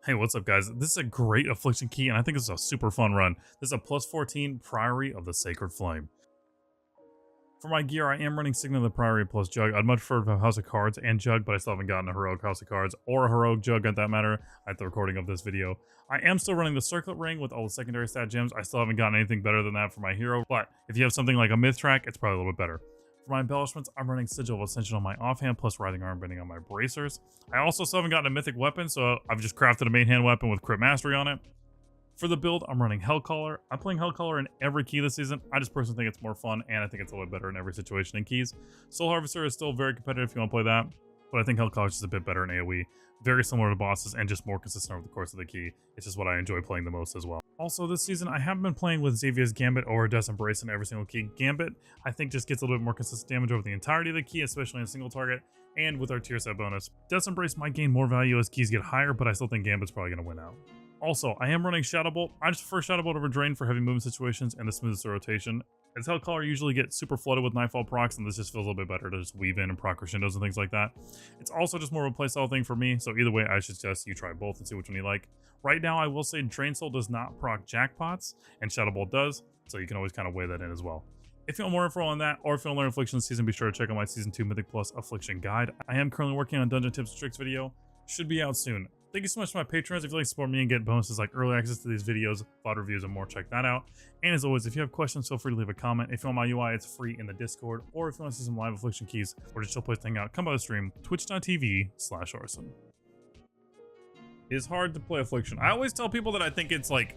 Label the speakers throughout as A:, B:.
A: Hey, what's up, guys? This is a great Affliction key, and I think this is a super fun run. This is a plus 14 Priory of the Sacred Flame. For my gear, I am running Signet of the Priory plus Jug. I'd much prefer to have House of Cards and Jug, but I still haven't gotten a Heroic House of Cards or a Heroic Jug at that matter at the recording of this video. I am still running the Circlet Ring with all the secondary stat gems. I still haven't gotten anything better than that for my hero, but if you have something like a Myth Track, it's probably a little bit better. For my embellishments, I'm running Sigil of Ascension on my offhand, plus Rising Armbinding on my bracers. I also still haven't gotten a mythic weapon, so I've just crafted a main hand weapon with Crit Mastery on it. For the build, I'm running Hellcaller. I'm playing Hellcaller in every key this season. I just personally think it's more fun, and I think it's a little bit better in every situation in keys. Soul Harvester is still very competitive if you want to play that, but I think Hellcaller is just a bit better in AoE. Very similar to bosses, and just more consistent over the course of the key. It's just what I enjoy playing the most as well. Also, this season, I haven't been playing with Xavier's Gambit or Death's Embrace in every single key. Gambit, I think, just gets a little bit more consistent damage over the entirety of the key, especially in a single target, and with our tier set bonus. Death's Embrace might gain more value as keys get higher, but I still think Gambit's probably going to win out. Also, I am running Shadow Bolt. I just prefer Shadow Bolt over Drain for heavy movement situations and the smoothest rotation. As Hellcaller usually gets super flooded with Nightfall procs, and this just feels a little bit better to just weave in and proc crescendos and things like that. It's also just more of a playstyle thing for me, so either way, I should suggest you try both and see which one you like. Right now, I will say Drain Soul does not proc Jackpots, and Shadow Bolt does, so you can always kind of weigh that in as well. If you want more info on that, or if you want to learn Affliction this season, be sure to check out my Season 2 Mythic Plus Affliction Guide. I am currently working on Dungeon Tips and Tricks video. Should be out soon. Thank you so much to my patrons. If you'd like to support me and get bonuses like early access to these videos, VOD reviews, and more, check that out. And as always, if you have questions, feel free to leave a comment. If you want my UI, it's free in the Discord. Or if you want to see some live Affliction keys or just chill place to hang out, come by the stream, twitch.tv/Arson. It's hard to play Affliction. I always tell people that I think it's like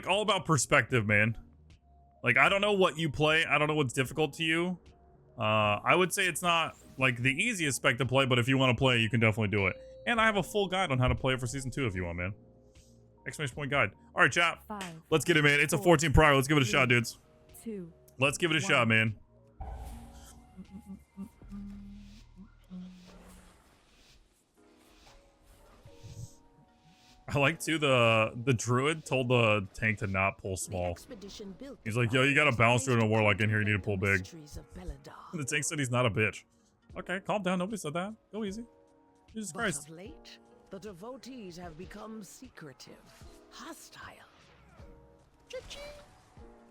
A: all about perspective, man. Like, I don't know what you play. I don't know what's difficult to you. I would say it's not like the easiest spec to play, but if you want to play, you can definitely do it. And I have a full guide on how to play it for Season 2 if you want, man. Exclamation point guide. All right, chat. Let's get it, man. It's a 14 Priory. Let's give it a shot, dudes. Let's give it a shot, man. I like too the druid told the tank to not pull small. He's like, yo, you got a balance druid and a warlock in here, you need to pull big. The tank said he's not a bitch. Okay, calm down, nobody said that. Go easy. Jesus Christ.
B: Of late, the devotees have become secretive, hostile.
A: It's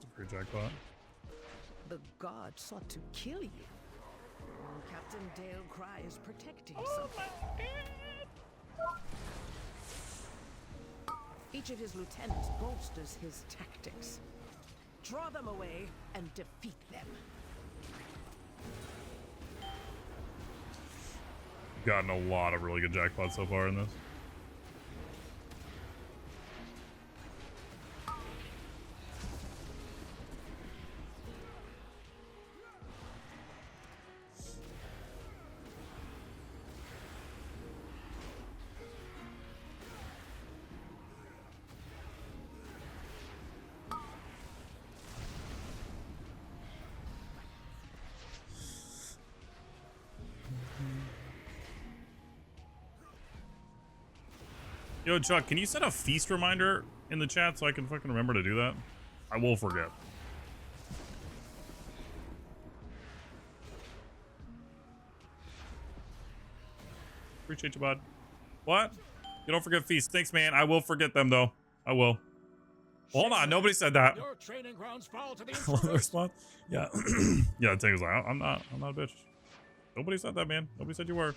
A: a great jackpot.
B: The god sought to kill you. Captain Dailcry is protecting something. Each of his lieutenants bolsters his tactics. Draw them away and defeat them.
A: Gotten a lot of really good jackpots so far in this. Yo, Chuck, can you set a feast reminder in the chat so I can fucking remember to do that? I will forget. Appreciate you, bud. What? You don't forget feast. Thanks, man. I will forget them, though. I will. Well, hold on. Nobody said that.
C: Your training grounds fall to the
A: The response? Yeah. Yeah, the tank was like, I'm not a bitch. Nobody said that, man. Nobody said you were.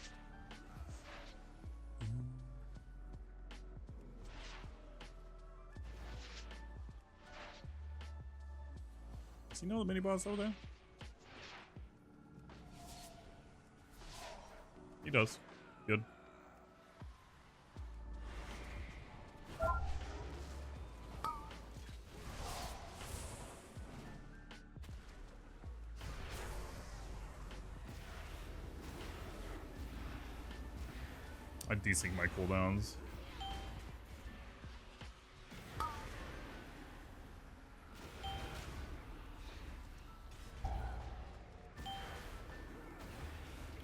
A: Does he know the mini boss over there? He does. Good. I desync my cooldowns.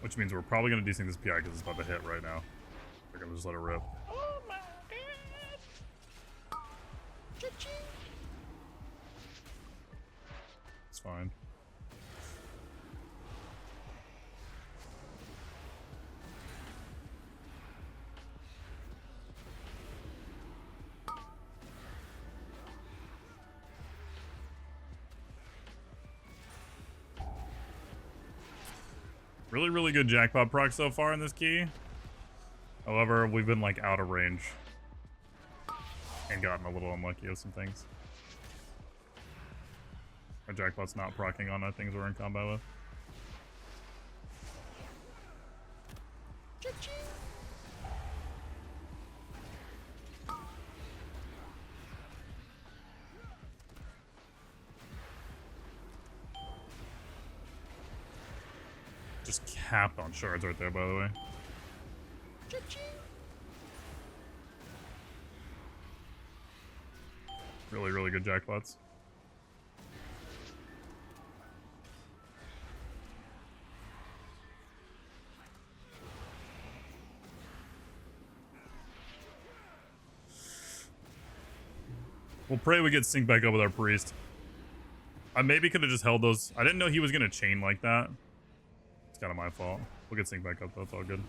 A: Which means we're probably going to desync this PI because it's about to hit right now. We're going to just let it rip.
C: Oh my god!
A: It's fine. Really, really good jackpot proc so far in this key. However, we've been like out of range and gotten a little unlucky with some things. Our jackpot's not proccing on things we're in combat with. Just capped on shards right there, by the way. Really, really good jackpots. We'll pray we get synced back up with our priest. I maybe could have just held those. I didn't know he was going to chain like that. It's kind of my fault. We'll get synced back up though. It's all good.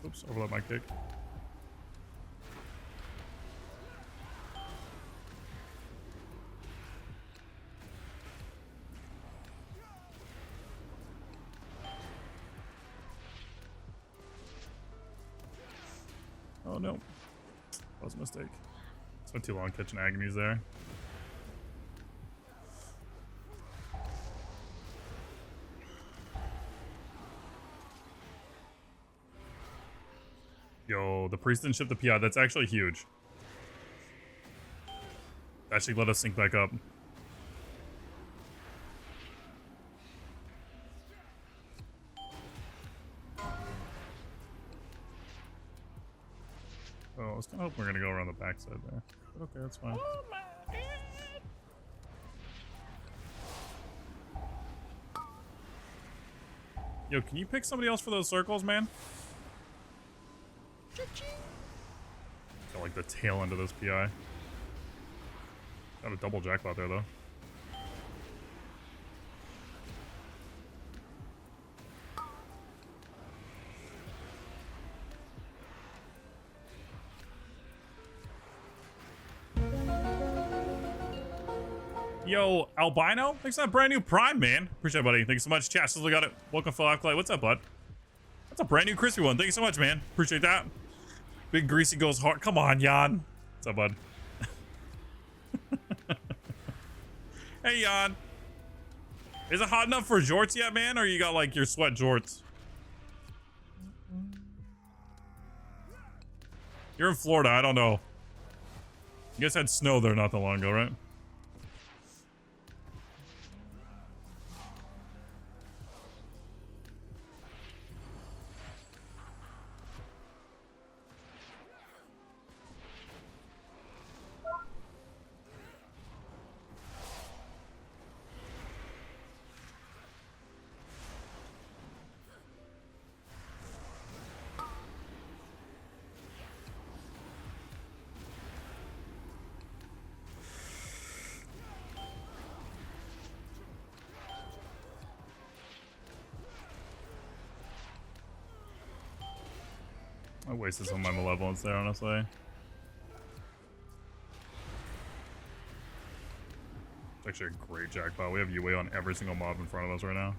A: Oops, overlap my kick. Oh no. That was a mistake. Spent too long catching agonies there. Yo, the priest didn't ship the PI. That's actually huge. Actually let us sync back up. Oh, I was kind of hoping we are going to go around the backside there. But okay, that's fine.
C: Oh my god!
A: Yo, can you pick somebody else for those circles, man? Got like the tail end of this PI. Got a double jackpot there, though. Yo, Albino? Thanks for that brand new Prime, man. Appreciate it, buddy. Thanks so much. Chastity, we got it. Welcome, Phil Affliction. What's up, bud? That's a brand new crispy one. Thank you so much, man. Appreciate that. Big Greasy goes hard. Come on, Jan. What's up, bud? Hey, Jan. Is it hot enough for jorts yet, man? Or you got, like, your sweat jorts? You're in Florida. I don't know. You guys had snow there not that long ago, right? I wasted some of my malevolence there, honestly. It's actually a great jackpot. We have UA on every single mob in front of us right now.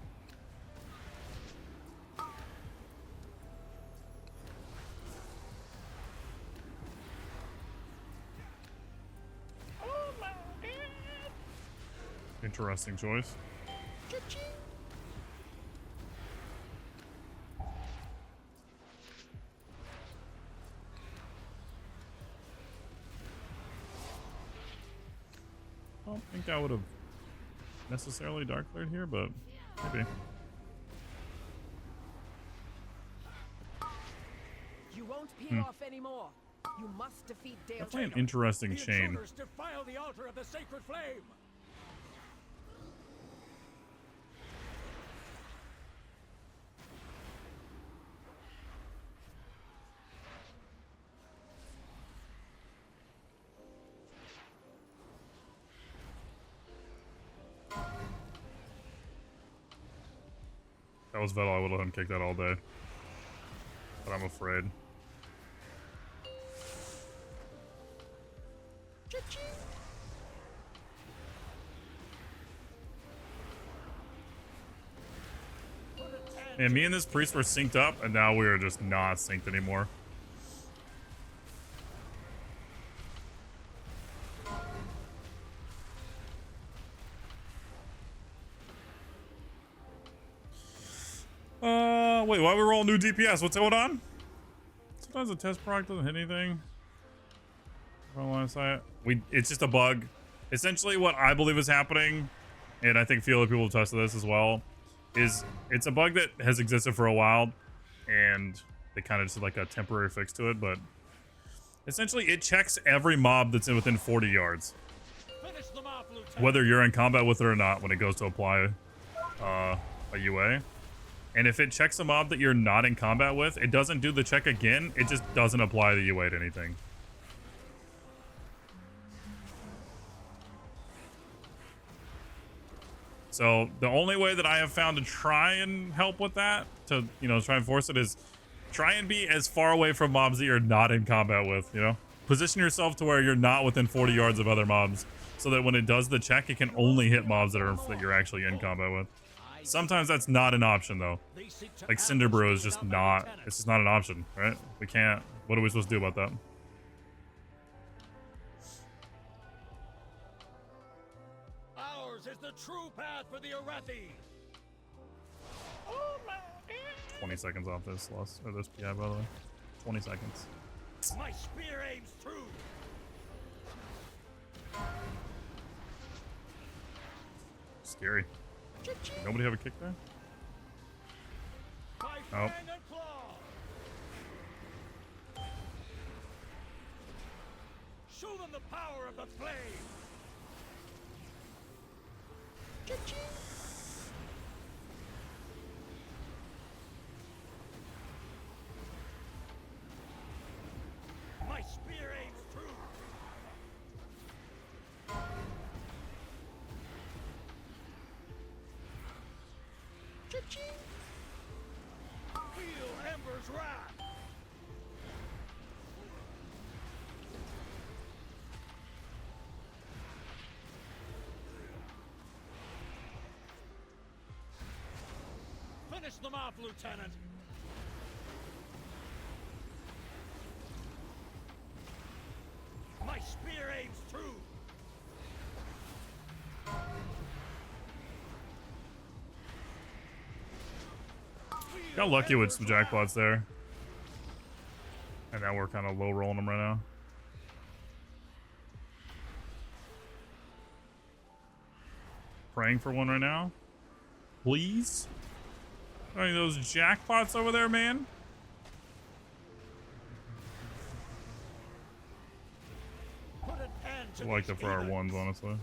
C: Oh my god!
A: Interesting choice. I don't think I would have necessarily dark cleared here, but maybe.
B: You won't peel off anymore. You must defeat Dailcry.
A: Definitely an interesting
C: The
A: chain.
C: intruders defile the altar of the sacred flame!
A: that was Vettel, I would have kicked that all day. But I'm afraid. And me and this priest were synced up, and now we are just not synced anymore. Wait, why are we rolling new DPS? What's going on? Sometimes the test proc doesn't hit anything. I don't want to say it. It's just a bug. Essentially what I believe is happening, and I think a few other people have tested this as well, is it's a bug that has existed for a while, and they kind of just did like a temporary fix to it, but essentially it checks every mob that's within 40 yards.
C: Finish them off, Lieutenant.
A: Whether you're in combat with it or not when it goes to apply a UA. And if it checks a mob that you're not in combat with, it doesn't do the check again, it just doesn't apply the UA to anything. So the only way that I have found to try and help with that, to, you know, try and force it, is try and be as far away from mobs that you're not in combat with, you know? Position yourself to where you're not within 40 yards of other mobs, so that when it does the check, it can only hit mobs that you're actually in combat with. Sometimes that's not an option, though. Like Cinderbrew is just not, it's just not an option, right? We can't, what are we supposed to do about that?
C: Ours is the true path for the Arathi.
A: 20 seconds off this loss, or this PI, by the way. 20 seconds.
C: My spear aims true.
A: Scary. Nobody have a kick there?
C: By
A: Oh.
C: fang and claw. Show them the power of the flame. My spear aims true. Feel Ember's wrath. Finish them off, Lieutenant. My spear aims true.
A: Got lucky with some jackpots there. And now we're kind of low rolling them right now. Praying for one right now. Please. Any of those jackpots over there, man?
C: Put an end to
A: I like
C: these
A: that for our
C: heathens.
A: ones, honestly.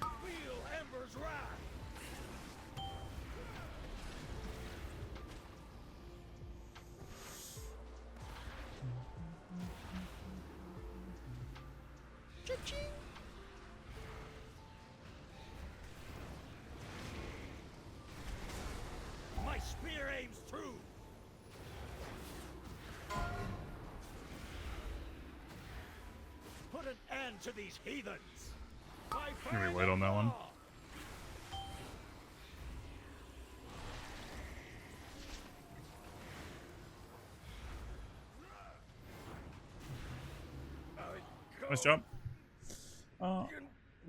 C: Feel Ember's wrath. My spear aims true. Put an end to these heathens. By
A: Can we
C: fang
A: wait
C: and
A: on that one?
C: claw.
A: Nice job.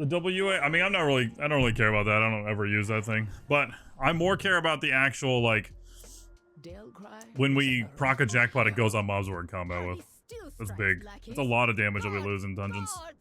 A: The WA, I mean, I don't really care about that. I don't ever use that thing. But I more care about the actual, like,
B: Dailcry
A: when
B: is
A: we
B: a
A: proc a jackpot, it goes on mobs we're in combat with.
D: Still
A: That's
D: strikes
A: big.
D: like
A: That's a
D: his
A: lot of damage that we
D: God,
A: lose in dungeons.
D: God.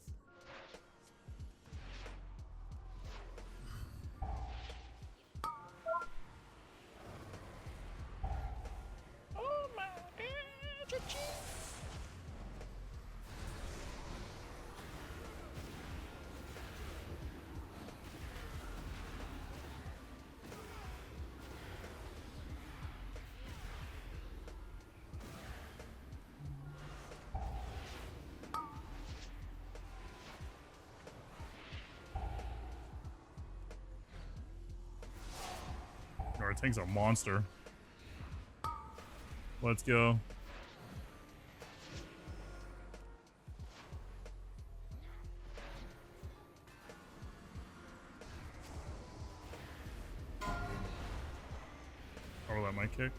A: tank's a monster. Let's go. Oh, that might kick.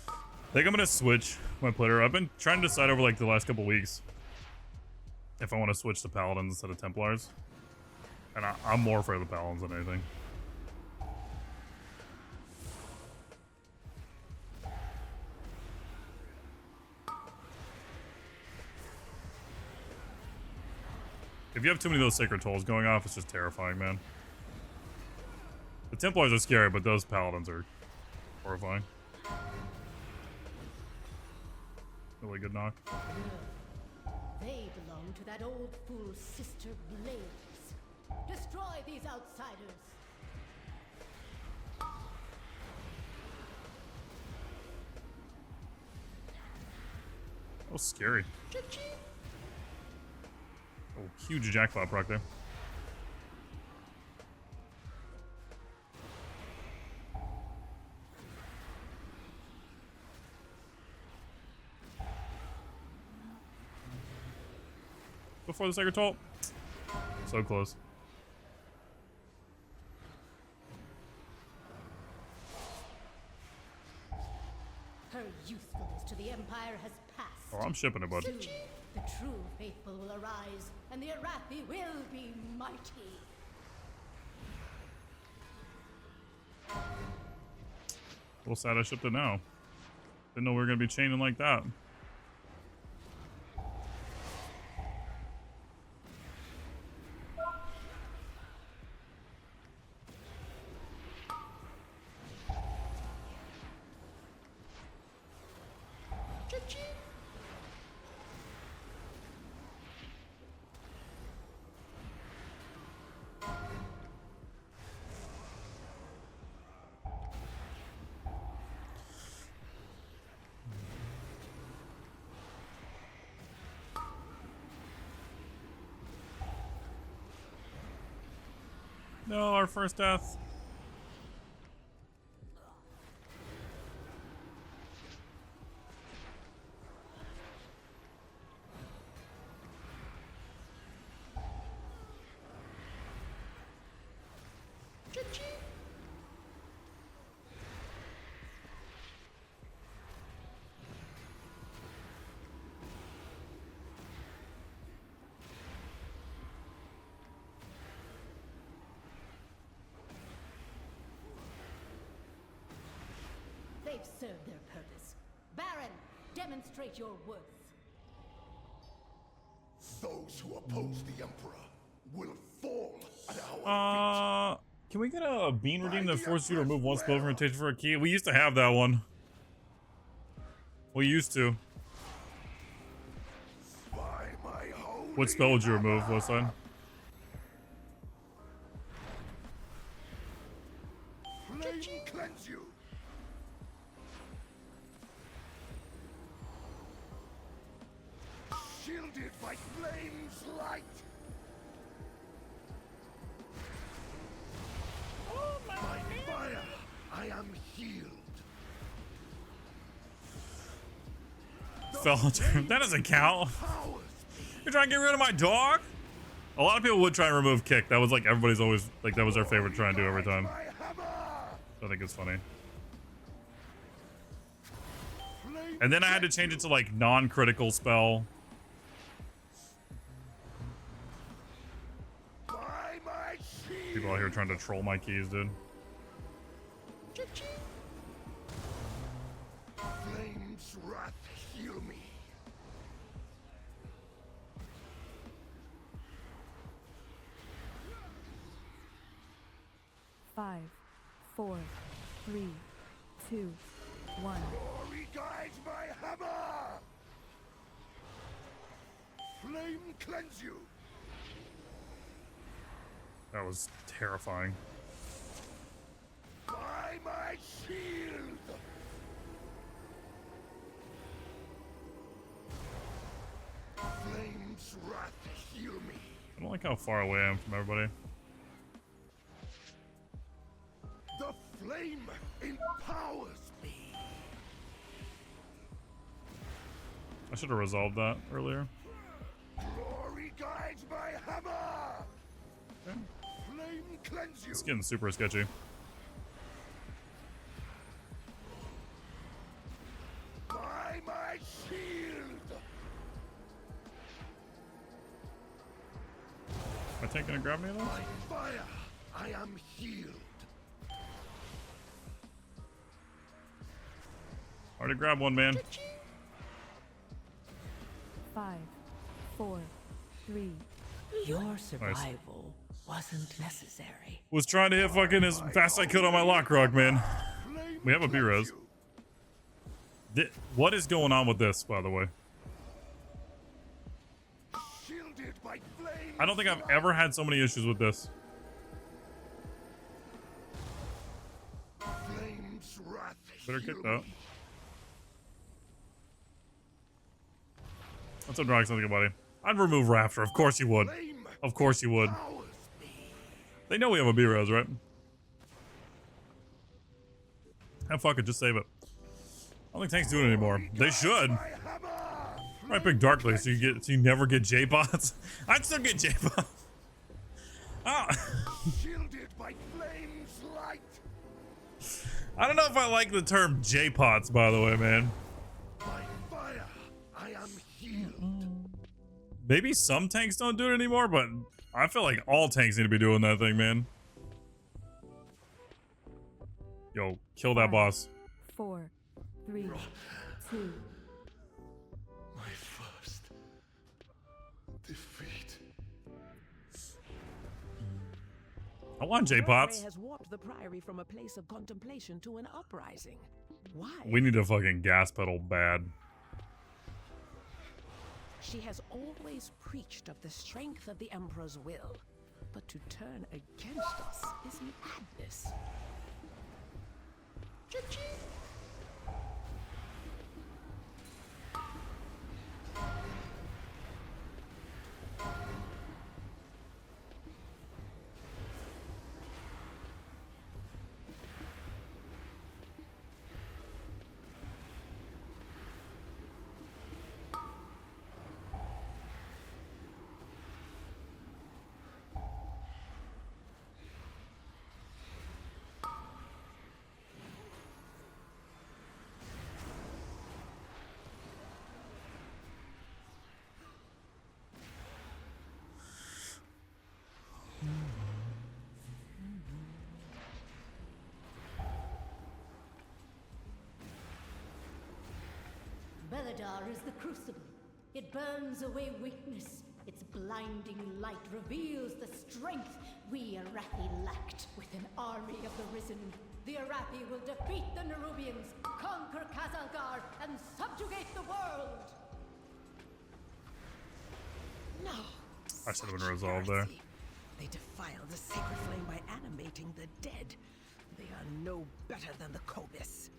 A: I think I'm gonna switch my player. I've been trying to decide over like the last couple weeks if I want to switch to Paladins instead of Templars. And I'm more afraid of the Paladins than anything. If you have too many of those Sacred Tolls going off, it's just terrifying, man. The Templars are scary, but those Paladins are horrifying. Really good knock.
D: They belong to that old fool sister Blaze. Destroy these outsiders.
A: Oh, scary. Oh, huge jackpot proc there. Before the Sacred Toll. So close.
D: Her usefulness to the Empire has passed.
A: Oh, I'm shipping it, bud.
D: Soon, the true faithful will arise, and the Arathi will be mighty.
A: A little sad I shipped it now. Didn't know we were gonna be chaining like that. No, our first death.
D: They've served their purpose. Baron, demonstrate your worth.
C: Those who oppose the Emperor will fall at our feet.
A: Can we get a bean redeem that forces you to remove one spell from rotation for a key? We used to have that one. We used to.
C: By my holy
A: What spell would you remove, Westside?
C: flame cleanse you. Shielded by flame's light. By fire, I am healed.
A: That doesn't count.
C: Powers
A: You're trying to get rid of my dog? A lot of people would try and remove kick. That was like everybody's always like that was their favorite to try and do every time.
C: my hammer.
A: I think it's funny.
C: Flame
A: And then I had to change it to like non-critical spell.
C: by my shield.
A: People out here trying to troll my keys, dude.
C: Flame's wrath heal me.
E: Five, 4, 3, 2, 1.
C: Glory guides my hammer. Flame cleanse you.
A: That was terrifying.
C: By my shield. Flame's wrath
A: I don't like how far away I am from everybody.
C: The flame empowers me.
A: I should have resolved that earlier.
C: Glory guides my hammer.
A: Okay.
C: Flame cleanse you.
A: It's getting super sketchy.
C: By my shield.
A: My tank gonna grab me though?
C: By fire, I am healed.
A: Already grabbed one, man.
E: 5, 4, 3.
B: Your survival wasn't necessary.
A: Was trying to hit fucking as fast as I could on my lock rock, man.
C: Flame
A: We have a
C: cleanse
A: B-res.
C: you.
A: What is going on with this, by the way?
C: Shielded by flame.
A: I don't think I've ever had so many issues with this.
C: Flame's wrath.
A: Better kick
C: heal
A: that.
C: me.
A: What's up, Drawing Something About it? I'd remove Raptor. Of course you would.
C: Flame
A: Of course you would.
C: powers me.
A: They know we have a B-Res, right? And fuck it, just save it. I don't think tanks do it anymore. They should.
C: My hammer.
A: Right, pick Darkly so you never get J-Bots. I'd still get J-Bots. Oh.
C: Shielded by flame's light.
A: I don't know if I like the term J-Pots, by the way, man.
C: By fire, I am healed.
A: Maybe some tanks don't do it anymore, but I feel like all tanks need to be doing that thing, man. Yo, kill that
E: 5,
A: boss.
E: 4, 3, 2.
C: My first defeat.
A: I want
B: Murrpray
A: J-Pots.
B: has warped the Priory from a place of contemplation to an uprising. Why?
A: We need a fucking gas pedal bad.
B: She has always preached of the strength of the Emperor's will, but to turn against us is madness.
D: Beledar is the crucible. It burns away weakness. Its blinding light reveals the strength we Arathi lacked. With an army of the Risen, the Arathi will defeat the Nerubians, conquer Kazalgar, and subjugate the world!
B: No.
A: I should have been
B: such
A: resolved there.
B: heresy. They defile the sacred flame by animating the dead. They are no better than the Kobis.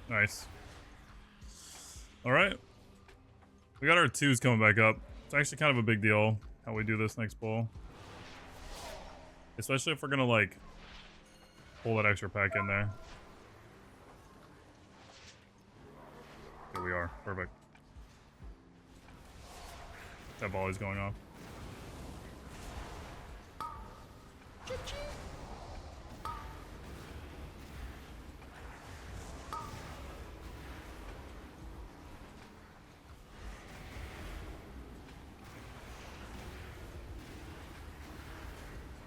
A: Nice. All right. We got our 2s coming back up. It's actually kind of a big deal how we do this next bowl. Especially if we're going to, like, pull that extra pack in there. Here we are. Perfect. That volley's going off.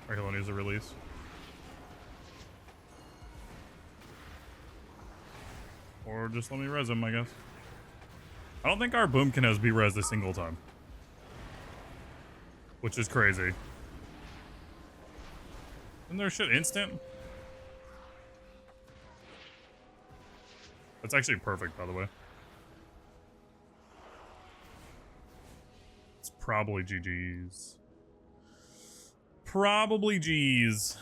A: Or he'll use a release. Or just let me res him, I guess. I don't think our Boomkin has B-res a single time. which is crazy. Isn't their shit instant? That's actually perfect, by the way. It's probably GG's. Probably G's.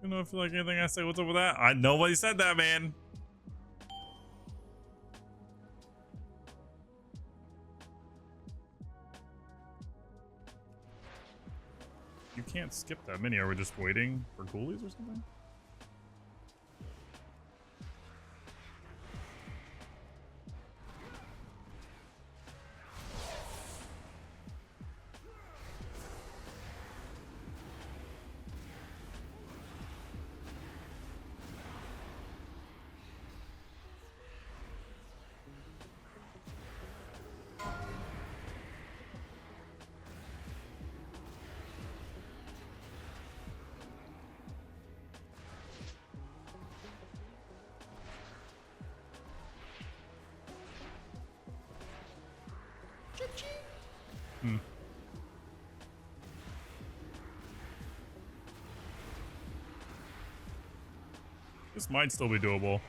A: You know, I feel like anything I say, what's up with that? Nobody said that, man. You can't skip that many. Are we just waiting for ghoulies or something? This might still be doable.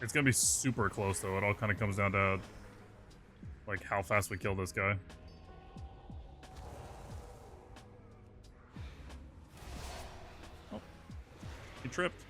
A: It's gonna be super close though. It all kind of comes down to like how fast we kill this guy. Oh, he tripped.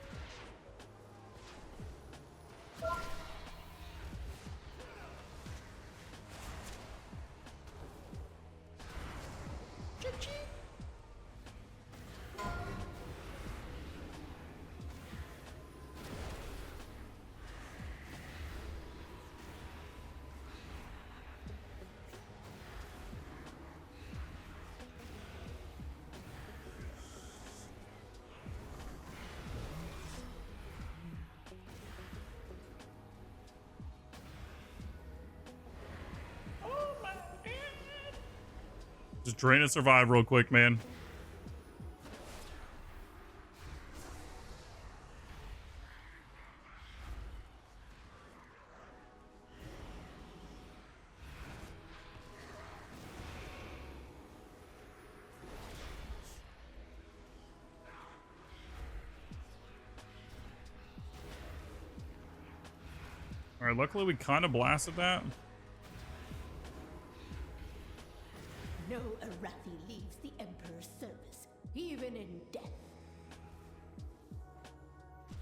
A: Just drain and survive real quick, man. All right, luckily we kind of blasted that.
D: No Arathi leaves the Emperor's service, even in death.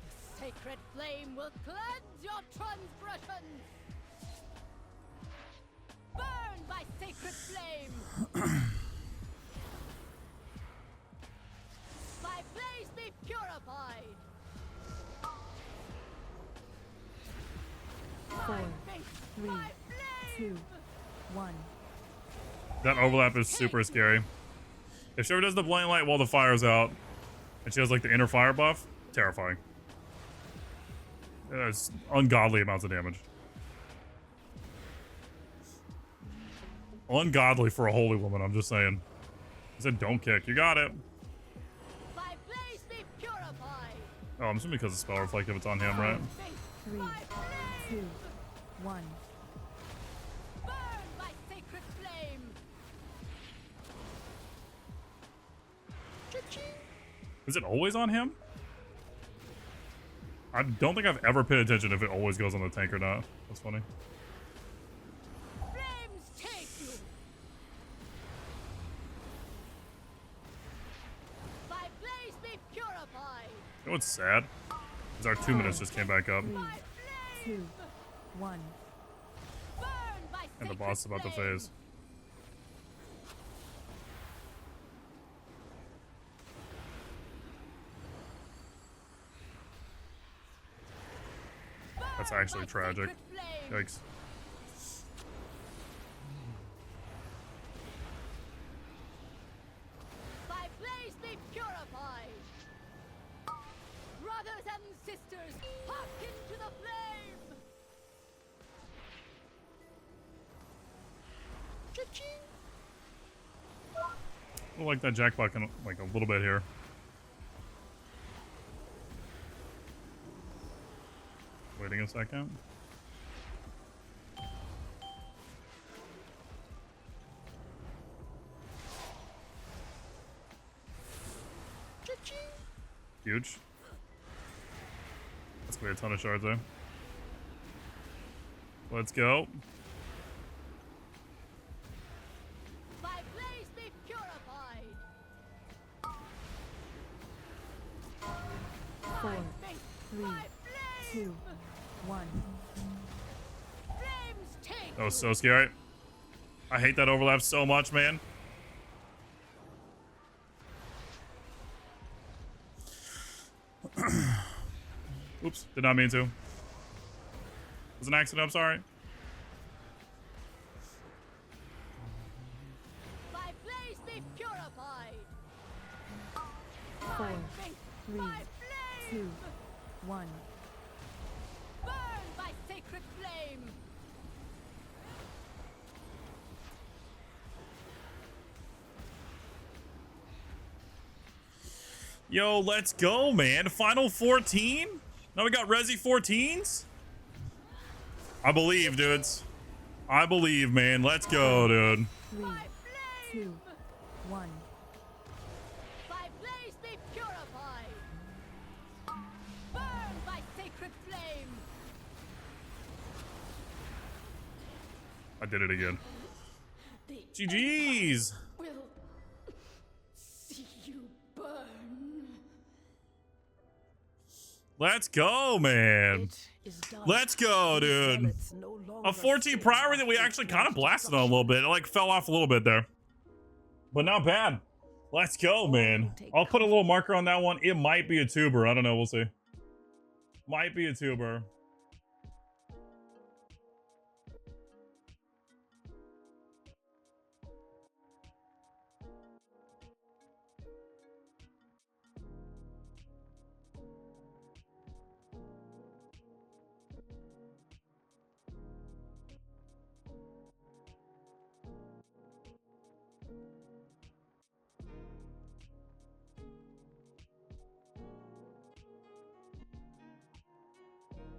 D: The sacred flame will cleanse your transgressions. Burn by sacred flame. By blaze be purified.
E: 4,
D: My faith,
E: 3,
D: my flame.
E: 2, 1.
A: That overlap is super scary. If she ever does the blinding light while the fire's out, and she has like the inner fire buff, terrifying. It's ungodly amounts of damage. Ungodly for a holy woman, I'm just saying. I said don't kick. You got it.
D: By blaze be purified.
A: Oh, I'm assuming because of spell reflective, it's on him, right?
E: 3, 2, 1.
D: Burn by sacred flame.
A: Is it always on him? I don't think I've ever paid attention if it always goes on the tank or not. That's funny.
D: Flames take you. By blaze be purified.
A: You know what's sad? Is our 2 minutes just came back up.
E: 3,
D: By
E: 2,
D: flame.
E: 1.
D: Burn by
A: And the
D: sacred
A: boss is about to
D: flame.
A: phase. That's
D: Burn
A: actually
D: by
A: tragic.
D: sacred flame.
A: Yikes.
D: By blaze be purified. Brothers and sisters, hearken to the flame.
A: I like that jackpot can like a little bit here. Wait, Waiting a second. Huge. That's gonna be a ton of shards there. Let's go.
D: My blaze be purified.
E: 4, 3, 2, 1.
D: Flames take.
A: That was so scary. I hate that overlap so much, man. Oops, did not mean to. It was an accident, I'm sorry.
D: My blaze be purified.
E: 4, 3,
D: My
E: 2,
D: flame.
E: 1.
D: Burn by sacred flame.
A: Yo, let's go, man. Final 14? Now we got Resi 14s? I believe, dudes. I believe, man. Let's go, dude.
E: 3,
D: My
E: 2,
D: flame.
E: 1.
D: My blaze be purified. Burn by sacred flame.
A: I did it again.
D: The
A: GG's.
D: will see you burn.
A: Let's go, man.
B: It is done.
A: Let's go,
B: These
A: dude.
B: zealots no longer
A: A 14
B: fear
A: Priory that we
B: our
A: actually
B: faith
A: kind of
B: and
A: blasted on a little bit. It like fell off a little bit there. But not bad. Let's go, man. I'll put a little marker on that one. It might be a tuber. I don't know. We'll see. Might be a tuber.